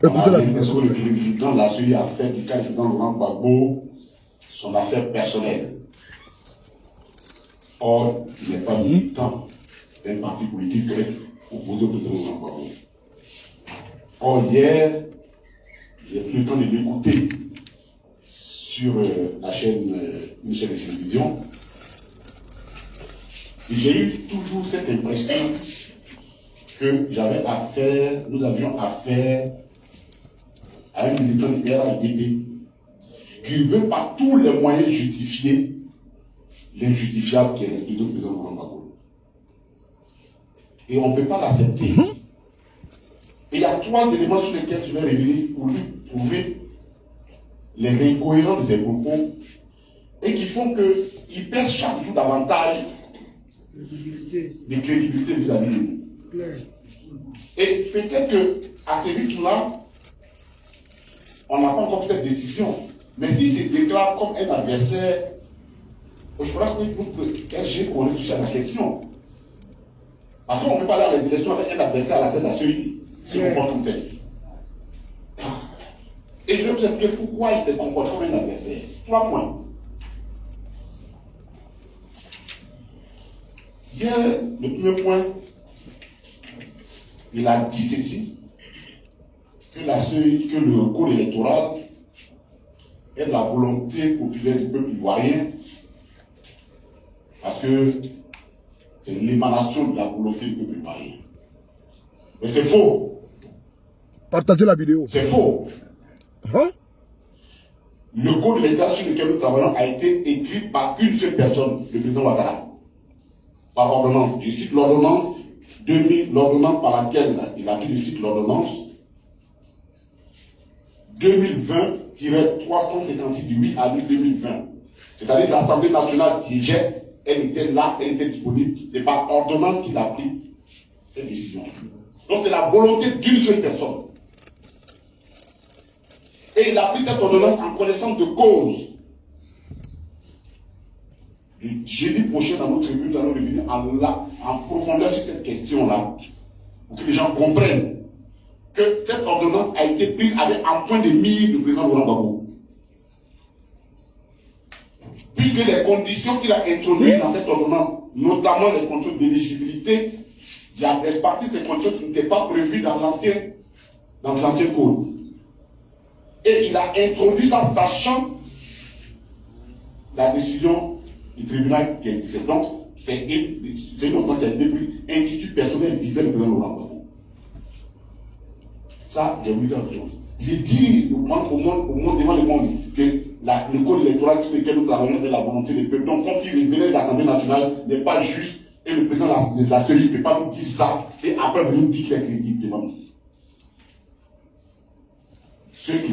Écoutez la vidéo. Est-ce que le président de la CEI a fait du cas du président Laurent Gbagbo son affaire personnelle? Or, il n'est pas militant d'un parti politique pour être opposé au président Laurent Gbagbo. Or, hier, j'ai pris le temps de l'écouter sur la chaîne, une chaîne de télévision. Et j'ai eu toujours cette impression que nous avions affaire à un militant du RHDP qui veut par tous les moyens justifier l'injustifiable qui est le président Laurent Gbagbo. Et on ne peut pas l'accepter. Et il y a 3 éléments sur lesquels je vais revenir pour lui prouver les incohérences de ses propos et qui font qu'il perd chaque jour davantage de crédibilité vis-à-vis de nous. Et peut-être qu'à ce rythme-là, on n'a pas encore pris cette décision. Mais s'il se déclare comme un adversaire, il faudra que SG qu'on réfléchisse à la question. Parce qu'on ne peut pas aller à l'élection avec un adversaire à la tête de la CEI, se comporte comme tel. Et je vais vous expliquer pourquoi il se comporte comme un adversaire. 3 points. Hier, le premier point, il a dit ceci, que la CEI, que le code électoral est de la volonté populaire du peuple ivoirien, parce que c'est l'émanation de la volonté du peuple ivoirien. Mais c'est faux. Partagez la vidéo. C'est faux. Hein? Le code électoral sur lequel nous travaillons a été écrit par une seule personne, le président Ouattara, par ordonnance. Je cite l'ordonnance 2000, l'ordonnance par laquelle il a pris, je cite l'ordonnance 2020-356 du 8 avril 2020. C'est-à-dire que l'Assemblée nationale dirigeait, elle était là, elle était disponible. C'est par ordonnance qu'il a pris cette décision. Donc c'est la volonté d'une seule personne. Et il a pris cette ordonnance en connaissance de cause. Le jeudi prochain, dans notre tribune, nous allons revenir en profondeur sur cette question-là, pour que les gens comprennent que cette ordonnance a été prise avec en point de mire le président Laurent Gbagbo. Puisque les conditions qu'il a introduites dans cette ordonnance, notamment les conditions d'éligibilité, il y a des parties de ces conditions qui n'étaient pas prévues dans l'ancien code. Et il a introduit ça sachant la décision du tribunal qui existait. Donc, c'est une ordonnance qui a été prise, inquiétude personnelle visait le président Laurent Gbagbo. Ça, j'ai oublié quelque chose. Il dit au monde devant le monde que le code électoral sur lequel nous travaillons est la volonté des peuples. Donc, quand il révélait l'Assemblée nationale n'est pas juste, et le président de la CEI ne peut pas nous dire ça, et après venir nous dire qu'il est crédible devant nous. Ceux qui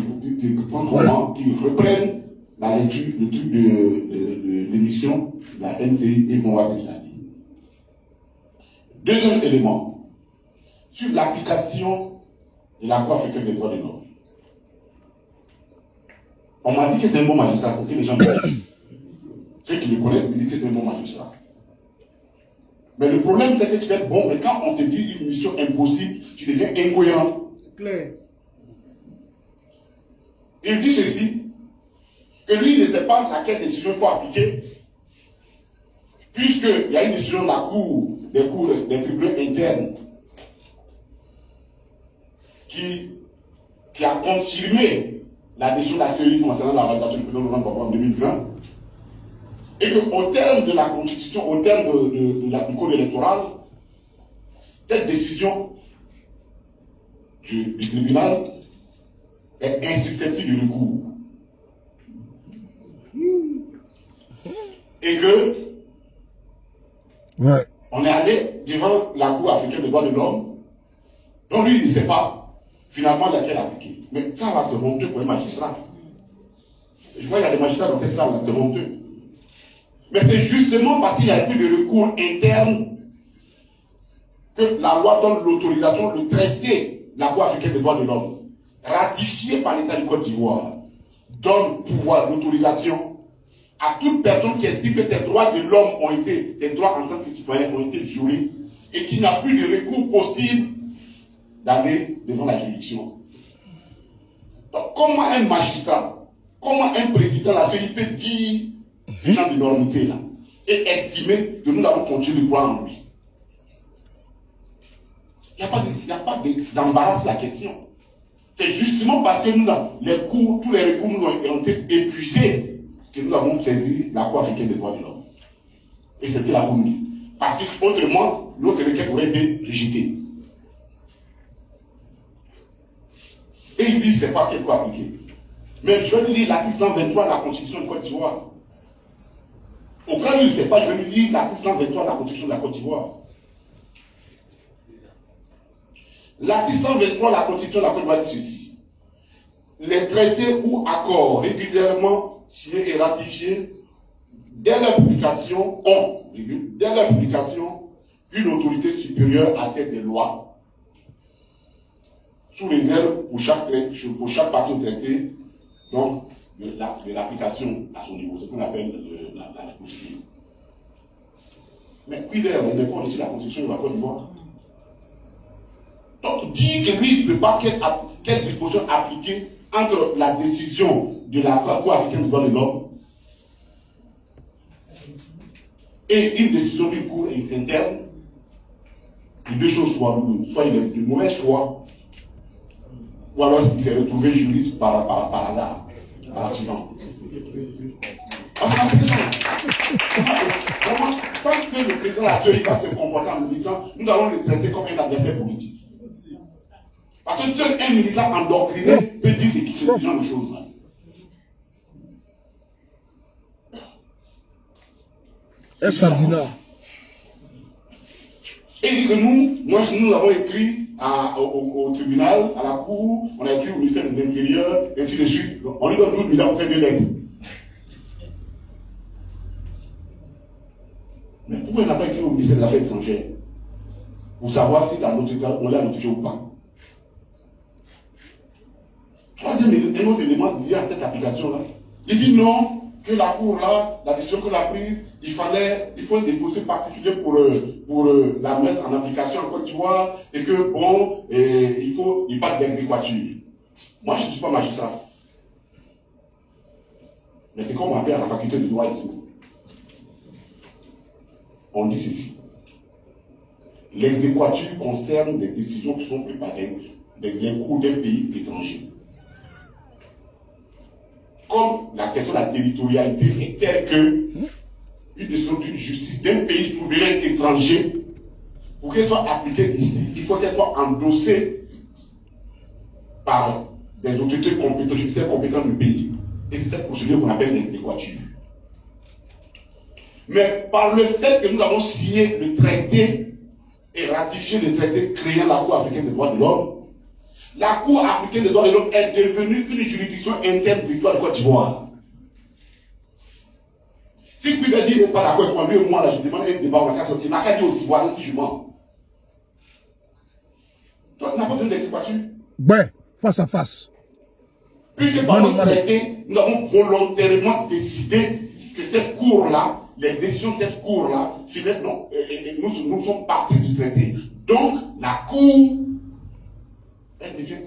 reprennent la lecture, le truc de l'émission, la NCI, et vont voir ce qu'il a dit. Deuxième élément, sur l'application de la Cour africaine des droits de l'homme. On m'a dit que c'est un bon magistrat, parce que les gens me disent. Ceux qui le connaissent me disent que c'est un bon magistrat. Mais le problème, c'est que tu peux être bon, mais quand on te dit une mission impossible, tu deviens incohérent. Clair. Il dit ceci, que lui, il ne sait pas laquelle décision il faut appliquer, puisqu'il y a une décision de la Cour, des tribunaux internes, qui a confirmé la décision de la CEI concernant la validation du président Laurent Gbagbo en 2020, et qu'au terme de la Constitution, au terme du code électoral, cette décision du tribunal est insusceptible de recours. Et que on est allé devant la Cour africaine des droits de l'homme, donc lui il ne sait pas finalement laquelle appliquer. Mais ça va se honteux pour les magistrats. Je vois qu'il y a des magistrats dans cette salle, c'est honteux. Mais c'est justement parce qu'il n'y a plus de recours interne que la loi donne l'autorisation, le traité de la Cour africaine des droits de l'homme, ratifié par l'État du Côte d'Ivoire, donne pouvoir d'autorisation à toute personne qui estime que ses droits de l'homme ont été, ses droits en tant que citoyen ont été violés et qu'il n'y a plus de recours possible d'aller devant la juridiction. comment un magistrat, comment un président, la CEI peut dire des gens d'énormité là, et estimer que nous avons continué de croire en lui. Il n'y a pas d'embarras sur la question. C'est justement parce que nous, les cours, tous les recours nous ont été épuisés que nous avons saisi la Cour africaine des droits de l'homme. Et c'était la bonne. Parce qu'autrement, notre requête aurait été rejetée. Et il dit, c'est pas quelque chose appliqué. Mais je vais lui lire l'article 123 de la Constitution de Côte d'Ivoire. Au cas où il ne sait pas, je vais lui lire l'article 123 de la Constitution de la Côte d'Ivoire. L'article 123 de la Constitution de la Côte d'Ivoire dit ceci. Les traités ou accords régulièrement signés et ratifiés dès leur publication ont, dès leur publication, une autorité supérieure à celle des lois, sous réserve pour chaque partie au traité, donc de l'application à son niveau, ce qu'on appelle la procédure. Mais puis on n'est pas ici la Constitution de la Côte d'Ivoire. Donc, dire que lui, il ne peut pas quelle disposition appliquer entre la décision de la Cour africaine des droits de l'homme et une décision d'une cour interne, les deux choses soit il est de mauvaise foi, ou alors il s'est retrouvé juriste par hasard, par accident. Vraiment, tant que le président de la CEI va se comporter en militant, nous allons le traiter comme un adversaire politique. Parce que seul un militant endoctriné peut dire ce genre de choses là. Un sardina. Et il dit que nous avons écrit au tribunal, à la cour, on a écrit au ministère de l'Intérieur, et ainsi de suite. On lui donne 12 millions pour faire des lettres. Mais pourquoi il n'a pas écrit au ministère des Affaires étrangères pour savoir si on l'a notifié ou pas? Troisième un autre élément lié à cette application-là. Il dit non, que la Cour là, la décision que l'a prise, il faut un déposé particulier pour la mettre en application en Côte d'Ivoire, et que bon, il parle d'agriculture. Moi, je ne suis pas magistrat. Mais c'est comme on appelle à la faculté de droit ici. On dit ceci. Les équatures concernent des décisions qui sont préparées des cours d'un pays étranger. Comme la question de la territorialité est telle que une décision d'une justice d'un pays souverain étranger, pour qu'elle soit appliquée ici, il faut qu'elle soit endossée par des autorités compétentes, judiciaires compétentes du pays. Et c'est cette procédure qu'on appelle l'équature. Mais par le fait que nous avons signé le traité et ratifié le traité créant la Cour africaine des droits de l'homme, la Cour africaine des droits de l'homme est devenue une juridiction interne de l'histoire de Côte d'Ivoire. Si vous pouvez dire qu'il n'est pas d'accord avec moi, lui et moi, là, je demande un débat, on n'a qu'à dire au Ivoire, si je mens. Toi, tu n'as pas besoin d'équature. Ouais, face à face. Puisque par notre traité, nous avons volontairement décidé que cette cour-là, les décisions de cette cour-là, nous sommes partis du traité. Donc, la cour, elle devient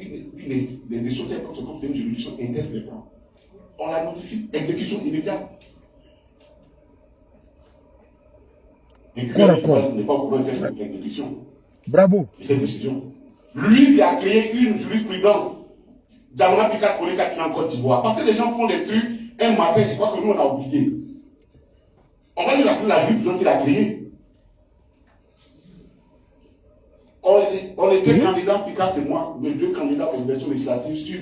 une décision telle comme c'est une juridiction interne de l'État. On la notifie, exécution immédiate. Et puis, il n'est pas au courant de cette exécution. Bravo. De cette décision. Lui, il a créé une jurisprudence dans l'application pour les cas qui en Côte d'Ivoire. Parce que les gens font des trucs, un matin, ils croient que nous, on a oublié. On va dire la jurisprudence qu'il a créée. On était candidats, Picard et moi, les deux candidats aux élections législatives sur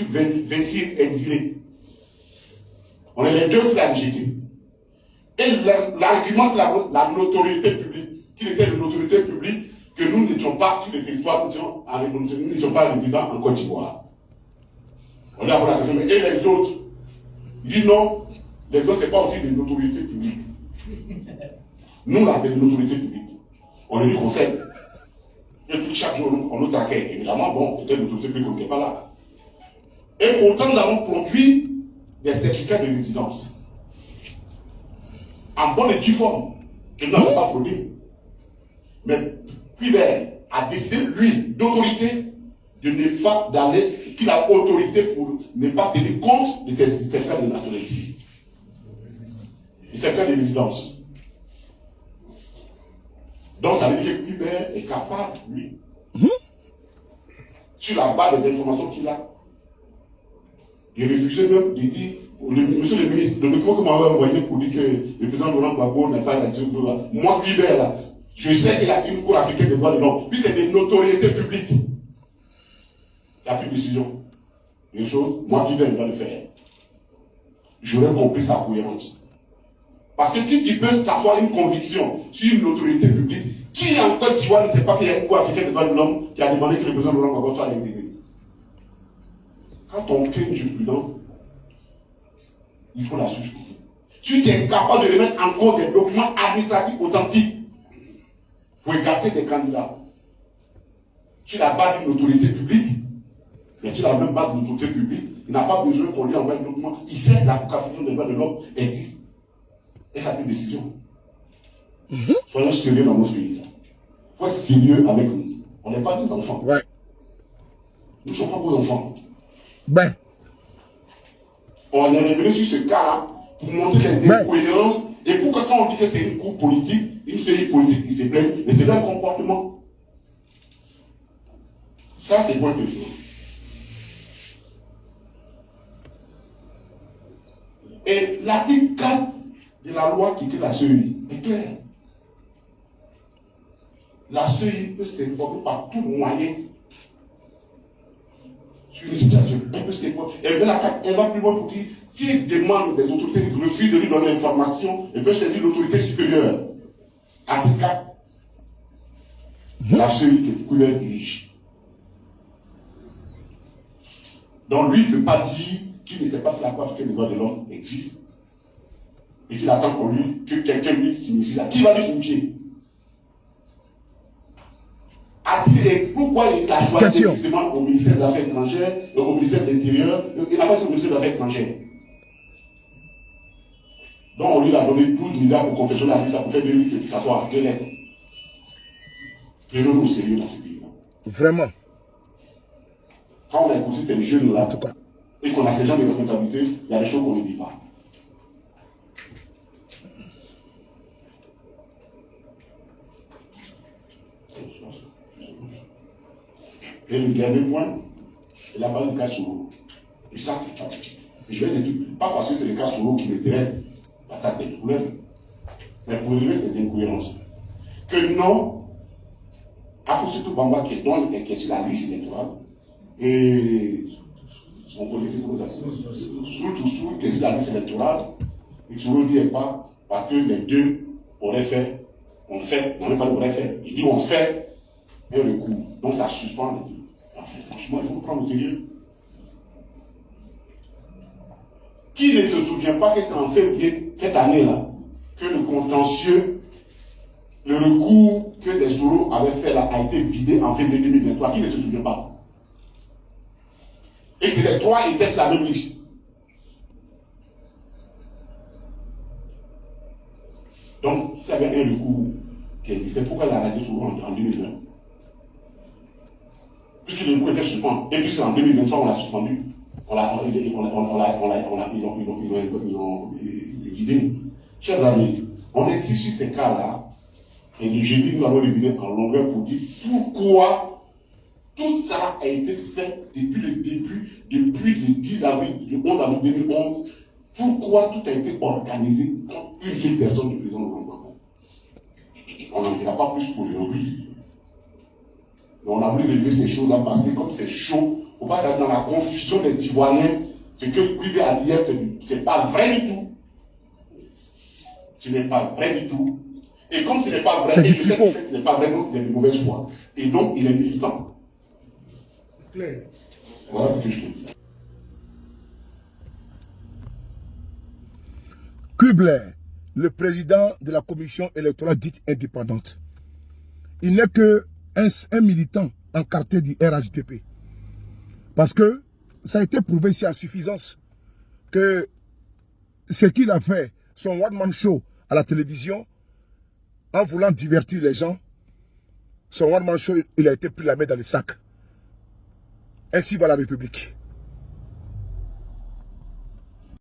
26 exilés. On est les deux qui l'ont rejeté. Et l'argument de la notoriété publique, qu'il était une autorité publique, que nous n'étions pas sur le territoire, nous n'étions pas résidents en Côte d'Ivoire. On est à la question, et les autres? Il dit non, les autres, ce n'est pas aussi des autorités publiques. Nous, là, c'est une autorité publique. On est du conseil. Et chaque jour, on nous traquait. Évidemment, bon, c'était une autorité publique, on n'était pas là. Et pourtant, nous avons produit des certificats de résidence. En bonne et due forme, que nous n'avons pas fraudé. Mais Puibert a décidé, lui, d'autorité, de ne pas d'aller, qu'il a autorité pour ne pas tenir compte de ses certificats de nationalité, des certificats de résidence. Donc ça veut dire que Hubert est capable, lui, sur la base des informations qu'il a, de refuser même de dire, monsieur le ministre, le document que m'avait envoyé pour dire que le président Laurent Gbagbo n'est pas l'actif, moi, Hubert, là, je sais qu'il y a une cour africaine des droits de l'homme, puis c'est des notoriétés publiques. Il n'y a plus de décision. Une chose, moi, Hubert, il va le faire. J'aurais compris sa cohérence. Parce que si tu peux avoir une conviction sur une autorité publique, qui en Côte d'Ivoire ne sait pas qu'il y a une cour africaine des droits de l'homme qui a demandé que le président Laurent Gbagbo soit intégré? Quand on crée une jurisprudence, il faut la suivre. Si tu es capable de remettre en cause des documents administratifs authentiques pour écarter des candidats, sur la base d'une autorité publique, mais sur la même base d'une autorité publique, il n'a pas besoin qu'on lui envoie un document. Il sait que la Cour africaine des droits de l'homme existe. Et ça fait une décision. Soyons sérieux dans nos pays. Il faut être sérieux avec nous. On n'est pas des enfants. Ouais. Nous ne sommes pas vos enfants. Ben. On est revenu sur ce cas-là pour montrer les incohérences et pourquoi quand on dit que c'est une cour politique, une série politique qui se plaît, mais c'est leur comportement. Ça, c'est point de vue. Et l'article 4 de la loi qui crée la CEI est clair. La CEI peut s'informer par tout moyen sur une situation. Elle peut s'informer. Elle va plus loin pour dire, s'il demande des autorités qui refusent de lui donner l'information, elle peut saisir l'autorité supérieure. Article 4. La CEI que Couleur dirige. Donc lui ne peut pas dire qu'il ne sait pas que la Cour africaine des droits de l'homme existe. Et qu'il attend pour lui que quelqu'un lui signifie là. Qui va lui signifier? Pourquoi il a choisi justement au ministère des Affaires étrangères, au ministère de l'Intérieur, il n'a pas été au ministère des Affaires étrangères. Donc on lui a donné 12 milliards pour confectionner la liste, pour faire 2 livres et puis ça soit 2 lettres. Prenons-nous au sérieux dans ce pays-là. Vraiment. Quand on a écouté ces jeunes là, et qu'on a ces gens de responsabilité, il y a des choses qu'on ne dit pas. Et le dernier point, c'est la base du cas Soro. Et ça, c'est pas. Je vais le dire, pas parce que c'est le cas Soro qui m'intéresse, parce que ça a des problèmes, mais pour régler cette incohérence. Que non, Afosito Bamba qui est sur la liste électorale, et son politique, surtout qui est sur la liste électorale, et Soro n'y est pas, parce que les deux auraient fait, on fait, on n'a pas aurait fait, il dit on fait un recours. Donc ça suspend les deux. Enfin, franchement, il faut prendre au sérieux. Qui ne se souvient pas que c'est en février, cette année-là, que le contentieux, le recours que les Soro avaient fait là, a été vidé en février 2023. Qui ne se souvient pas? Et que les trois étaient sur la même liste. Donc, s'il y avait un recours qui existait, pourquoi la radio Soro en 2020? Puisque le recours était suspendu. Et puis c'est en 2023 on l'a suspendu. Ils l'ont vidé. Chers amis, on est ici sur ces cas-là. Et le jeudi, nous allons revenir en longueur pour dire pourquoi tout ça a été fait depuis le début, depuis le 10 avril, le 11 avril 2011. Pourquoi tout a été organisé contre une seule personne du président Laurent Gbagbo. On n'en dira pas plus aujourd'hui. On a voulu régler ces choses-là parce que comme c'est chaud, il ne faut pas être dans la confusion des Ivoiriens. Ce que Kouibé a dit, ce n'est pas vrai du tout. Ce n'est pas vrai du tout. Et comme ce n'est pas vrai, et je sais que ce n'est pas vrai, donc il est de mauvaise foi. Et donc il est militant. Claire. Voilà ce que je peux dire. Kubler, le président de la commission électorale dite indépendante, il n'est que un militant encarté du RHDP. Parce que ça a été prouvé ici à suffisance que ce qu'il a fait, son one-man show à la télévision, en voulant divertir les gens, son one-man show, il a été pris la main dans le sac. Ainsi va la République.